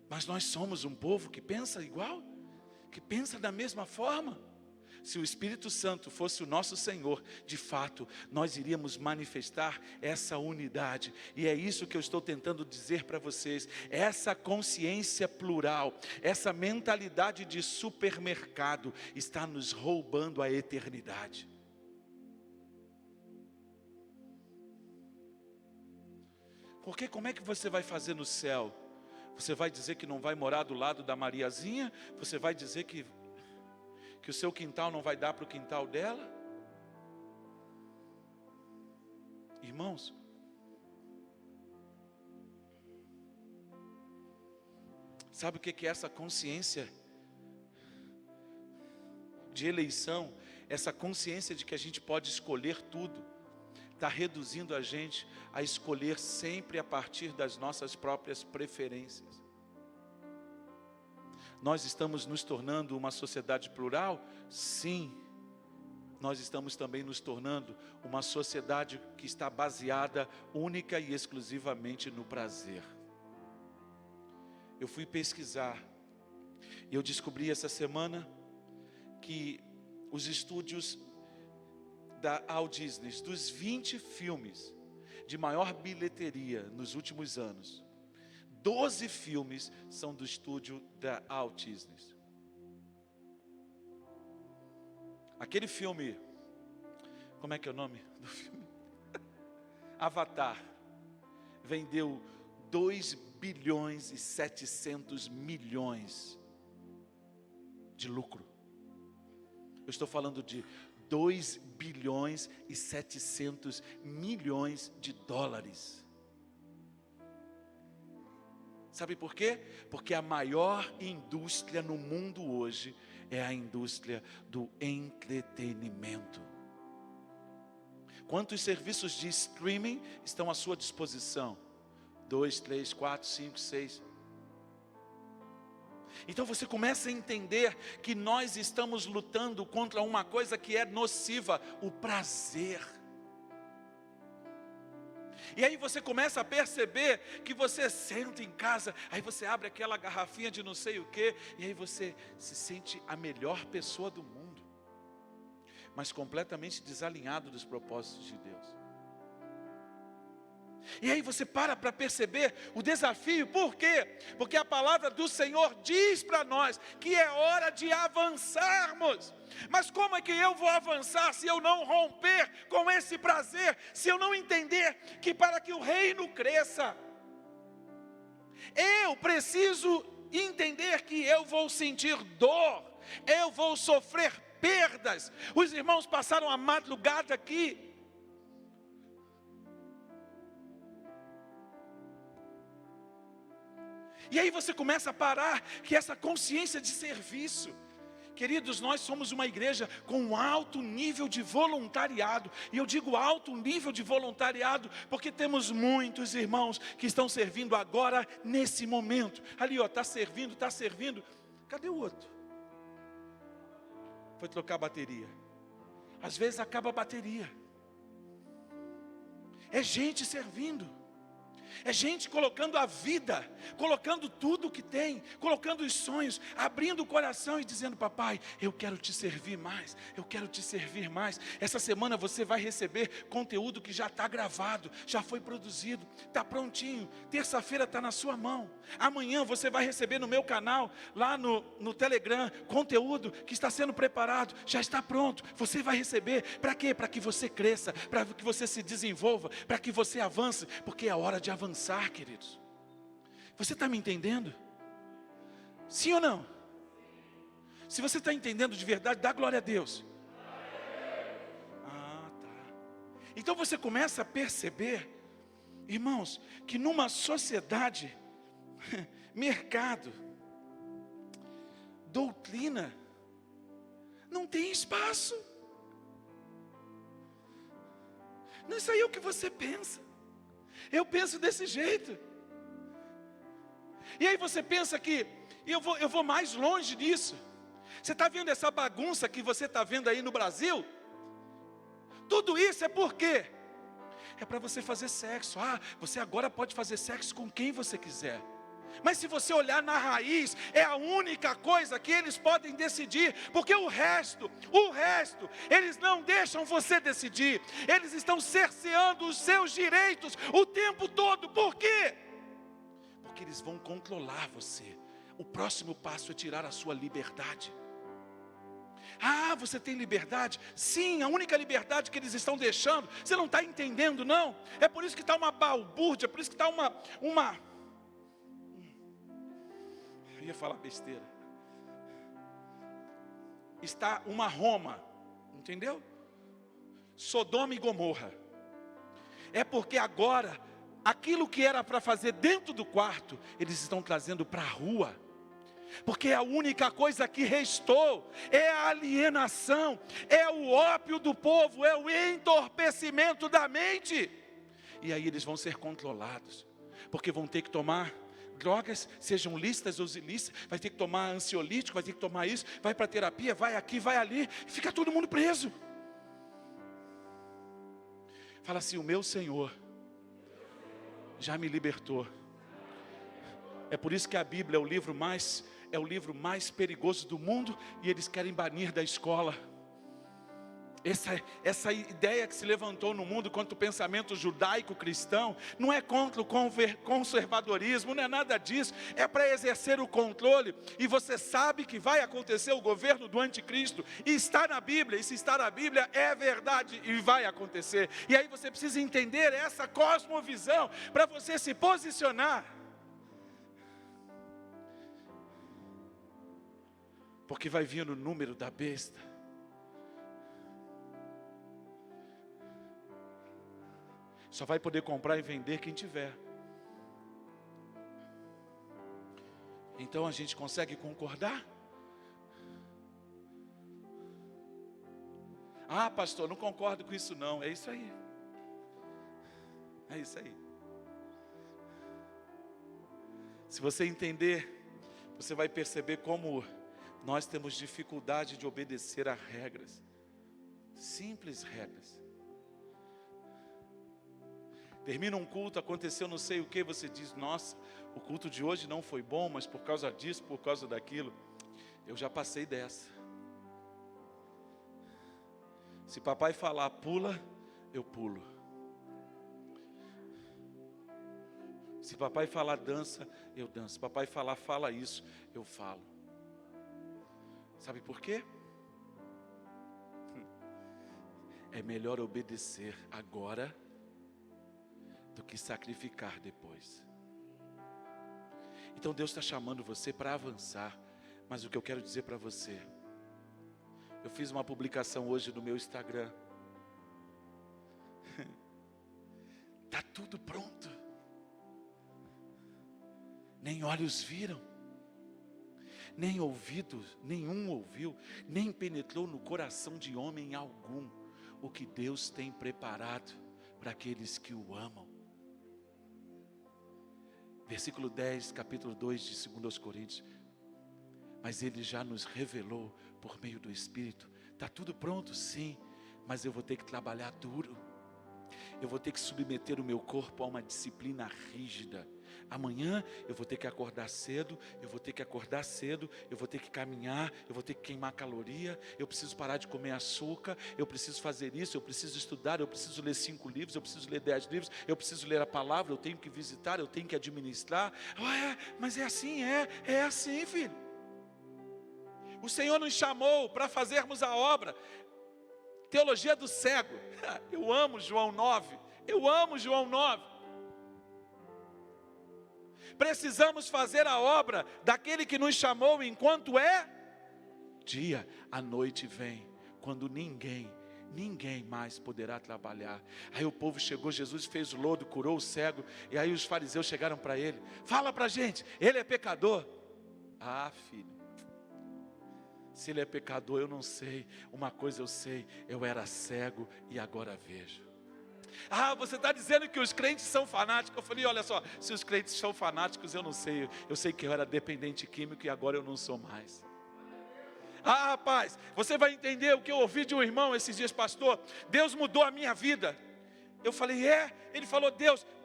Speaker 1: Mas nós somos um povo que pensa igual, que pensa da mesma forma. Se o Espírito Santo fosse o nosso Senhor, de fato, nós iríamos manifestar essa unidade. E é isso que eu estou tentando dizer para vocês. Essa consciência plural, essa mentalidade de supermercado está nos roubando a eternidade. Porque como é que você vai fazer no céu? Você vai dizer que não vai morar do lado da Mariazinha? Você vai dizer que o seu quintal não vai dar para o quintal dela? Irmãos, sabe o que é essa consciência de eleição? essa consciência de que a gente pode escolher tudo, está reduzindo a gente a escolher sempre a partir das nossas próprias preferências. Nós estamos nos tornando uma sociedade plural? Sim. Nós estamos também nos tornando uma sociedade que está baseada única e exclusivamente no prazer. Eu fui pesquisar e eu descobri essa semana que os estúdios da Walt Disney, dos 20 filmes de maior bilheteria nos últimos anos, 12 filmes são do estúdio da Walt Disney. Aquele filme, como é que é o nome do filme? Avatar, vendeu 2 bilhões e 700 milhões de lucro. Eu estou falando de 2 bilhões e 700 milhões de dólares. Sabe por quê? Porque a maior indústria no mundo hoje é a indústria do entretenimento. Quantos serviços de streaming estão à sua disposição? 2, 3, 4, 5, 6. Então você começa a entender que nós estamos lutando contra uma coisa que é nociva, o prazer. E aí você começa a perceber que você senta em casa, aí você abre aquela garrafinha de não sei o quê, e aí você se sente a melhor pessoa do mundo, mas completamente desalinhado dos propósitos de Deus. E aí você para perceber o desafio. Por quê? Porque a palavra do Senhor diz para nós que é hora de avançarmos. Mas como é que eu vou avançar se eu não romper com esse prazer? Se eu não entender que para que o reino cresça, eu preciso entender que eu vou sentir dor, eu vou sofrer perdas. Os irmãos passaram a madrugada aqui. E aí você começa a parar que essa consciência de serviço. Queridos, nós somos uma igreja com um alto nível de voluntariado. E eu digo alto nível de voluntariado porque temos muitos irmãos que estão servindo agora, nesse momento. Ali, ó, está servindo. Cadê o outro? Foi trocar a bateria. Às vezes acaba a bateria. É gente servindo. É gente colocando a vida, colocando tudo o que tem, colocando os sonhos, abrindo o coração e dizendo: papai, eu quero te servir mais, eu quero te servir mais. Essa semana você vai receber conteúdo que já está gravado, já foi produzido, está prontinho. Terça-feira está na sua mão. Amanhã você vai receber no meu canal, lá no Telegram, conteúdo que está sendo preparado, já está pronto. Você vai receber, para quê? Para que você cresça, para que você se desenvolva, para que você avance, porque é hora de avançar, queridos. Você está me entendendo? Sim ou não? Se você está entendendo de verdade, dá glória a Deus. Ah, tá. Então você começa a perceber, irmãos, que numa sociedade, mercado, doutrina, não tem espaço. Não, isso aí é o que você pensa. Eu penso desse jeito. E aí você pensa que eu vou mais longe disso. Você está vendo essa bagunça que você está vendo aí no Brasil? Tudo isso é por quê? É para você fazer sexo. Ah, você agora pode fazer sexo com quem você quiser. Mas se você olhar na raiz, é a única coisa que eles podem decidir, porque o resto, eles não deixam você decidir. Eles estão cerceando os seus direitos o tempo todo. Por quê? Porque eles vão controlar você. O próximo passo é tirar a sua liberdade. Ah, você tem liberdade? Sim, a única liberdade que eles estão deixando. Você não está entendendo, não? É por isso que está uma balbúrdia, por isso que está uma... Eu ia falar besteira. Está uma Roma, entendeu? Sodoma e Gomorra. É porque agora, aquilo que era para fazer dentro do quarto, eles estão trazendo para a rua.
Speaker 2: Porque a única coisa que restou é a alienação, é o ópio do povo, é o entorpecimento da mente. E aí eles vão ser controlados, porque vão ter que tomar drogas, sejam lícitas ou ilícitas, vai ter que tomar ansiolítico, vai ter que tomar isso, vai para terapia, vai aqui, vai ali, fica todo mundo preso. Fala assim: o meu Senhor já me libertou. É por isso que a Bíblia é o livro mais perigoso do mundo, e eles querem banir da escola. Essa ideia que se levantou no mundo contra o pensamento judaico-cristão, não é contra o conservadorismo, não é nada disso, é para exercer o controle. E você sabe que vai acontecer o governo do anticristo, e está na Bíblia, e se está na Bíblia é verdade, e vai acontecer. E aí você precisa entender essa cosmovisão, para você se posicionar. Porque vai vir o número da besta. Só vai poder comprar e vender quem tiver. Então a gente consegue concordar? Ah, pastor, não concordo com isso não. É isso aí. É isso aí. Se você entender, você vai perceber como nós temos dificuldade de obedecer a regras. Simples regras. Termina um culto, aconteceu não sei o que, você diz: nossa, o culto de hoje não foi bom, mas por causa disso, por causa daquilo. Eu já passei dessa. Se papai falar pula, eu pulo. Se papai falar dança, eu danço. Se papai falar fala isso, eu falo. Sabe por quê? É melhor obedecer agora do que sacrificar depois. Então Deus está chamando você para avançar. Mas o que eu quero dizer para você, eu fiz uma publicação hoje no meu Instagram. Está tudo pronto. Nem olhos viram, nem ouvidos, nenhum ouviu, nem penetrou no coração de homem algum o que Deus tem preparado para aqueles que o amam. Versículo 10, capítulo 2 de 2 Coríntios. Mas Ele já nos revelou por meio do Espírito. Está tudo pronto, sim, mas eu vou ter que trabalhar duro. Eu vou ter que submeter o meu corpo a uma disciplina rígida. Amanhã eu vou ter que acordar cedo, eu vou ter que caminhar, eu vou ter que queimar caloria, eu preciso parar de comer açúcar, eu preciso fazer isso, eu preciso estudar, eu preciso ler 5 livros, eu preciso ler 10 livros, eu preciso ler a palavra, eu tenho que visitar, eu tenho que administrar. Mas é assim, filho. O Senhor nos chamou para fazermos a obra. Teologia do cego. Eu amo João 9. Precisamos fazer a obra daquele que nos chamou enquanto é dia. A noite vem, quando ninguém mais poderá trabalhar. Aí o povo chegou, Jesus fez o lodo, curou o cego. E aí os fariseus chegaram para ele: fala para a gente, ele é pecador? Ah, filho, se ele é pecador eu não sei. Uma coisa eu sei, eu era cego e agora vejo. Ah, você está dizendo que os crentes são fanáticos? Eu falei: olha só, se os crentes são fanáticos eu não sei. Eu sei que eu era dependente químico e agora eu não sou mais. Ah, rapaz, você vai entender o que eu ouvi de um irmão esses dias: pastor, Deus mudou a minha vida. Eu falei: Ele falou: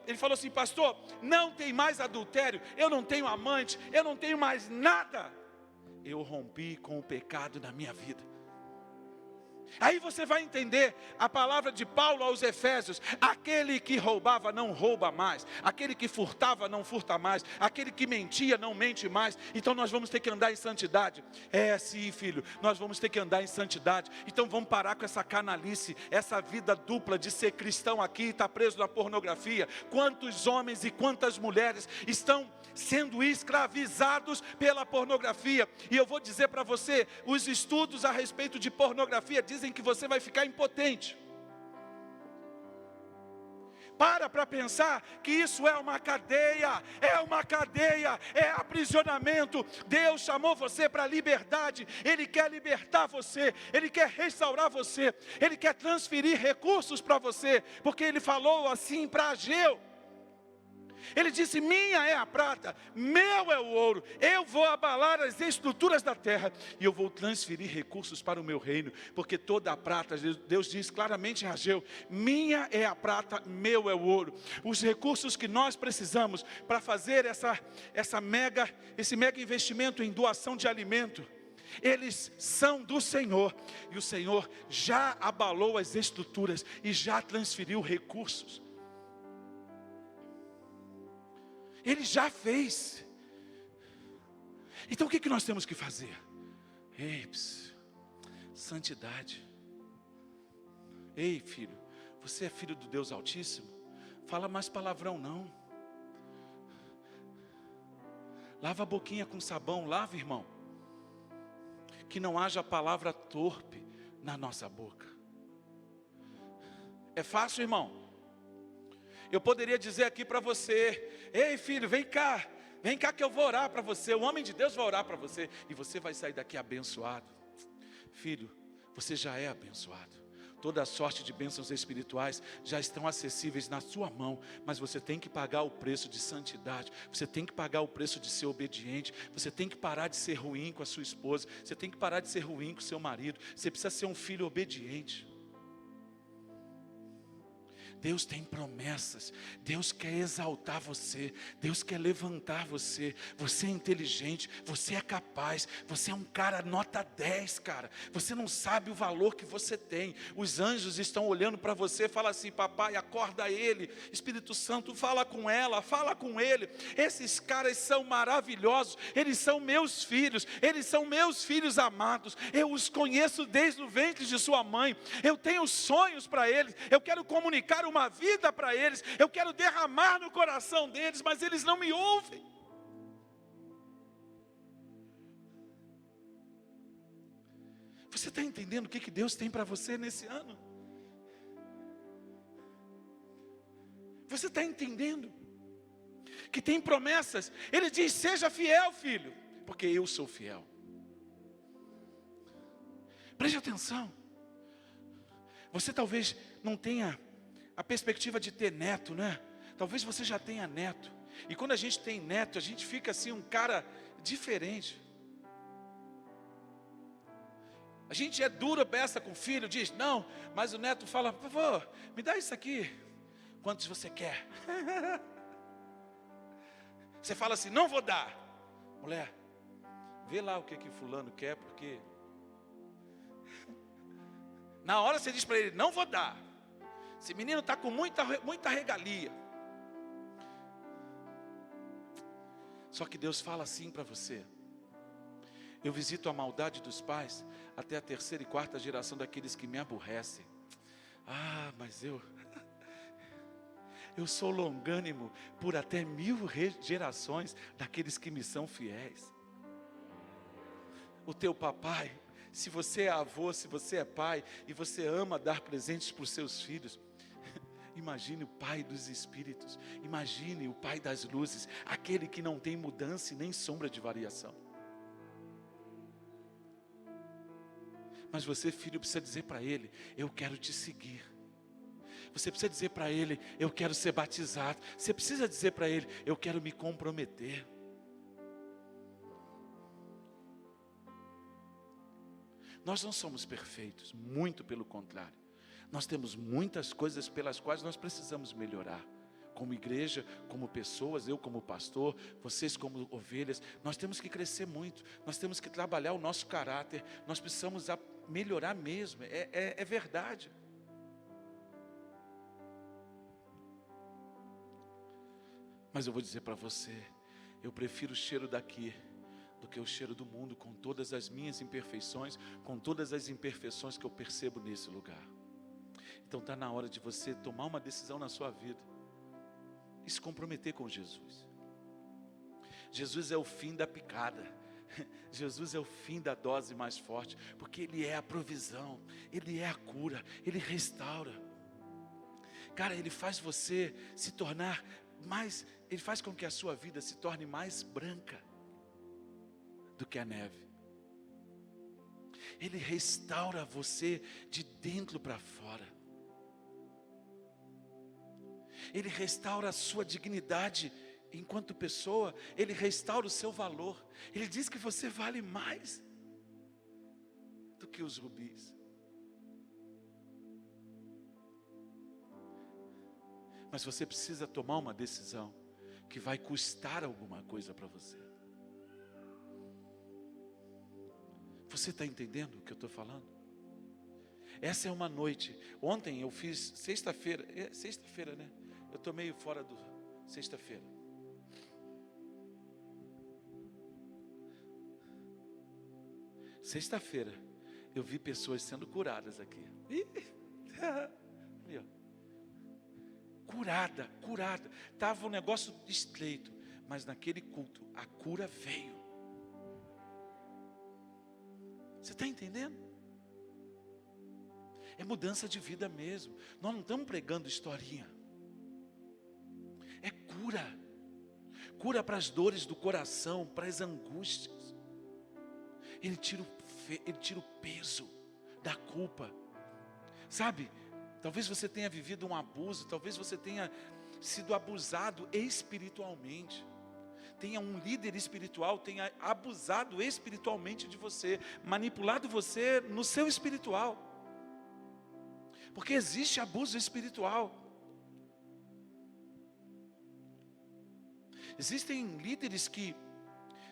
Speaker 2: ele falou assim: pastor, não tem mais adultério, eu não tenho amante, eu não tenho mais nada. Eu rompi com o pecado na minha vida. Aí você vai entender a palavra de Paulo aos Efésios: aquele que roubava não rouba mais, aquele que furtava não furta mais, aquele que mentia não mente mais. Então nós vamos ter que andar em santidade. Sim, filho, nós vamos ter que andar em santidade. Então vamos parar com essa canalice, essa vida dupla de ser cristão aqui e estar preso na pornografia. Quantos homens e quantas mulheres estão sendo escravizados pela pornografia? E eu vou dizer para você, os estudos a respeito de pornografia dizem que você vai ficar impotente. Para pensar que isso é uma cadeia, é aprisionamento. Deus chamou você para a liberdade, Ele quer libertar você, Ele quer restaurar você, Ele quer transferir recursos para você, porque Ele falou assim para Ageu. Ele disse: minha é a prata, meu é o ouro, eu vou abalar as estruturas da terra, e eu vou transferir recursos para o meu reino, porque toda a prata, Deus diz claramente em Ageu, minha é a prata, meu é o ouro. Os recursos que nós precisamos para fazer esse mega investimento em doação de alimento, eles são do Senhor, e o Senhor já abalou as estruturas, e já transferiu recursos. Ele já fez. Então o que nós temos que fazer? Santidade. Ei, filho, você é filho do Deus Altíssimo? Fala mais palavrão não. Lava a boquinha com sabão, lava, irmão. Que não haja palavra torpe na nossa boca. É fácil, irmão? Eu poderia dizer aqui para você: ei, filho, vem cá que eu vou orar para você, o homem de Deus vai orar para você, e você vai sair daqui abençoado. Filho, você já é abençoado. Toda a sorte de bênçãos espirituais já estão acessíveis na sua mão, mas você tem que pagar o preço de santidade, você tem que pagar o preço de ser obediente, você tem que parar de ser ruim com a sua esposa, você tem que parar de ser ruim com o seu marido, você precisa ser um filho obediente. Deus tem promessas, Deus quer exaltar você, Deus quer levantar você, você é inteligente, você é capaz, você é um cara nota 10, cara, você não sabe o valor que você tem, os anjos estão olhando para você e falam assim: papai, acorda ele, Espírito Santo, fala com ela, fala com ele, esses caras são maravilhosos, eles são meus filhos amados, eu os conheço desde o ventre de sua mãe, eu tenho sonhos para eles, eu quero comunicar uma vida para eles, eu quero derramar no coração deles, mas eles não me ouvem. Você está entendendo o que Deus tem para você nesse ano? Você está entendendo que tem promessas? Ele diz: seja fiel, filho, porque eu sou fiel. Preste atenção. Você talvez não tenha a perspectiva de ter neto, né? Talvez você já tenha neto. E quando a gente tem neto, a gente fica assim um cara diferente. A gente é duro beça com o filho, diz não, mas o neto fala: por favor, me dá isso aqui. Quantos você quer? Você fala assim: não vou dar. Mulher, vê lá o que fulano quer, porque na hora você diz para ele: não vou dar. Esse menino está com muita regalia. Só que Deus fala assim para você: eu visito a maldade dos pais até a 3ª e 4ª geração daqueles que me aborrecem. Ah, mas eu sou longânimo por até 1000 gerações daqueles que me são fiéis. O teu papai, se você é avô, se você é pai, e você ama dar presentes para os seus filhos, imagine o Pai dos Espíritos, imagine o Pai das luzes, aquele que não tem mudança e nem sombra de variação. Mas você, filho, precisa dizer para ele: eu quero te seguir. Você precisa dizer para ele: eu quero ser batizado. Você precisa dizer para ele: eu quero me comprometer. Nós não somos perfeitos, muito pelo contrário. Nós temos muitas coisas pelas quais nós precisamos melhorar. Como igreja, como pessoas, eu como pastor, vocês como ovelhas, nós temos que crescer muito. Nós temos que trabalhar o nosso caráter. Nós precisamos melhorar mesmo, é verdade. Mas eu vou dizer para você: eu prefiro o cheiro daqui do que o cheiro do mundo, com todas as minhas imperfeições, com todas as imperfeições que eu percebo nesse lugar. Então está na hora de você tomar uma decisão na sua vida e se comprometer com Jesus. Jesus é o fim da picada. Jesus é o fim da dose mais forte, porque Ele é a provisão, Ele é a cura, Ele restaura. Cara, Ele faz você se tornar mais, Ele faz com que a sua vida se torne mais branca do que a neve. Ele restaura você de dentro para fora. Ele restaura a sua dignidade enquanto pessoa. Ele restaura o seu valor. Ele diz que você vale mais do que os rubis. Mas você precisa tomar uma decisão que vai custar alguma coisa para você. Você está entendendo o que eu estou falando? Essa é uma noite. Ontem eu fiz sexta-feira, né? Eu estou meio fora do sexta-feira. Sexta-feira eu vi pessoas sendo curadas aqui. Ali, ó. Curada. Estava um negócio estreito, mas naquele culto a cura veio. Você está entendendo? É mudança de vida mesmo. Nós não estamos pregando historinha. É cura. Cura para as dores do coração, para as angústias. Ele tira o peso da culpa. Sabe? Talvez você tenha vivido um abuso, talvez você tenha sido abusado espiritualmente. Tenha um líder espiritual, tenha abusado espiritualmente de você, manipulado você no seu espiritual. Porque existe abuso espiritual. Existem líderes que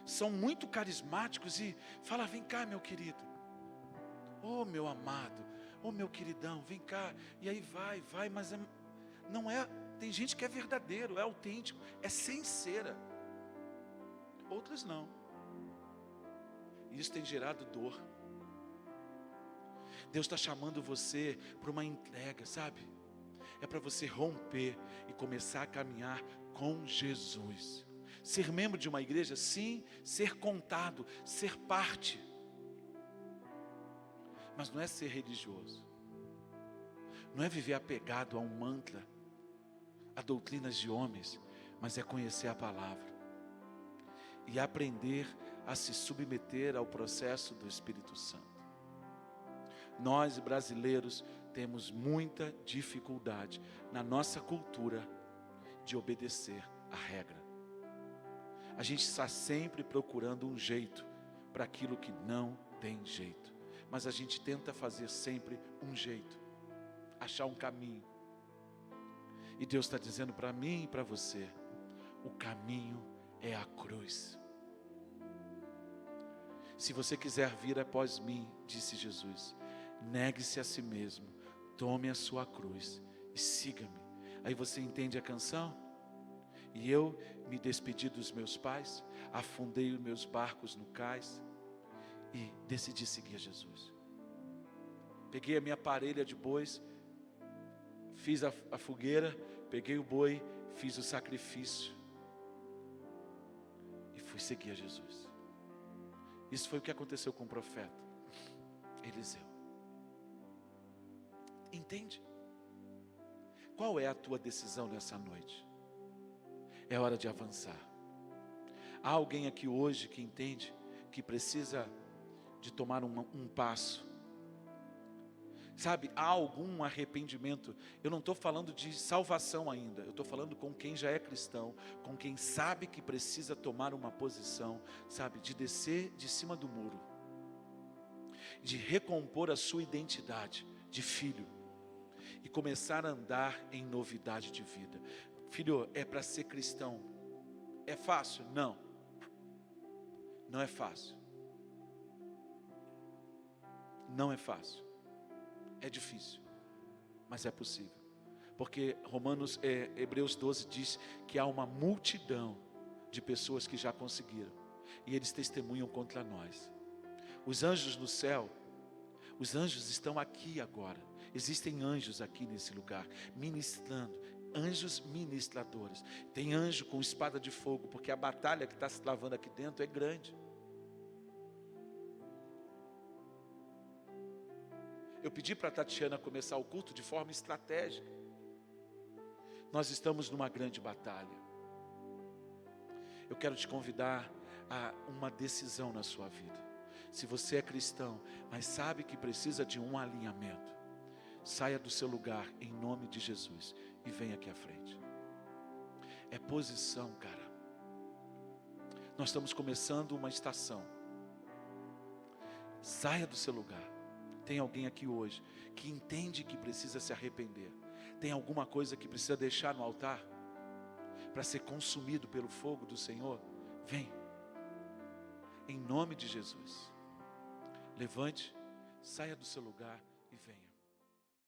Speaker 2: são muito carismáticos e falam: vem cá, meu querido, oh meu amado, oh meu queridão, vem cá. E aí vai, mas não é. Tem gente que é verdadeiro, é autêntico, é sincera. Outras não. Isso tem gerado dor. Deus está chamando você para uma entrega, sabe? É para você romper e começar a caminhar com Jesus. Ser membro de uma igreja, sim. Ser contado, ser parte. Mas não é ser religioso. Não é viver apegado a um mantra, a doutrinas de homens, mas é conhecer a palavra. E aprender a se submeter ao processo do Espírito Santo. Nós brasileiros temos muita dificuldade na nossa cultura de obedecer a regra. A gente está sempre procurando um jeito para aquilo que não tem jeito. Mas a gente tenta fazer sempre um jeito, achar um caminho. E Deus está dizendo para mim e para você: o caminho é a cruz. Se você quiser vir após mim, disse Jesus, negue-se a si mesmo, tome a sua cruz e siga-me. Aí você entende a canção? E eu me despedi dos meus pais, afundei os meus barcos no cais e decidi seguir a Jesus. Peguei a minha parelha de bois, fiz a fogueira, peguei o boi, fiz o sacrifício e fui seguir a Jesus. Isso foi o que aconteceu com o profeta Eliseu. Entende? Qual é a tua decisão nessa noite? É hora de avançar. Há alguém aqui hoje que entende que precisa de tomar um passo. Sabe, há algum arrependimento. Eu não estou falando de salvação ainda. Eu estou falando com quem já é cristão, com quem sabe que precisa tomar uma posição, sabe, de descer de cima do muro, de recompor a sua identidade de filho e começar a andar em novidade de vida. Filho, é para ser cristão. É fácil? Não. Não é fácil. Não é fácil. É difícil, mas é possível. Porque Hebreus 12 diz que há uma multidão de pessoas que já conseguiram. E eles testemunham contra nós. Os anjos no céu, os anjos estão aqui agora. Existem anjos aqui nesse lugar, ministrando. Anjos ministradores. Tem anjo com espada de fogo, porque a batalha que está se travando aqui dentro é grande. Eu pedi para a Tatiana começar o culto de forma estratégica. Nós estamos numa grande batalha. Eu quero te convidar a uma decisão na sua vida. Se você é cristão, mas sabe que precisa de um alinhamento, saia do seu lugar em nome de Jesus e venha aqui à frente. É posição, cara. Nós estamos começando uma estação. Saia do seu lugar. Tem alguém aqui hoje que entende que precisa se arrepender? Tem alguma coisa que precisa deixar no altar para ser consumido pelo fogo do Senhor? Vem. Em nome de Jesus. Levante, saia do seu lugar.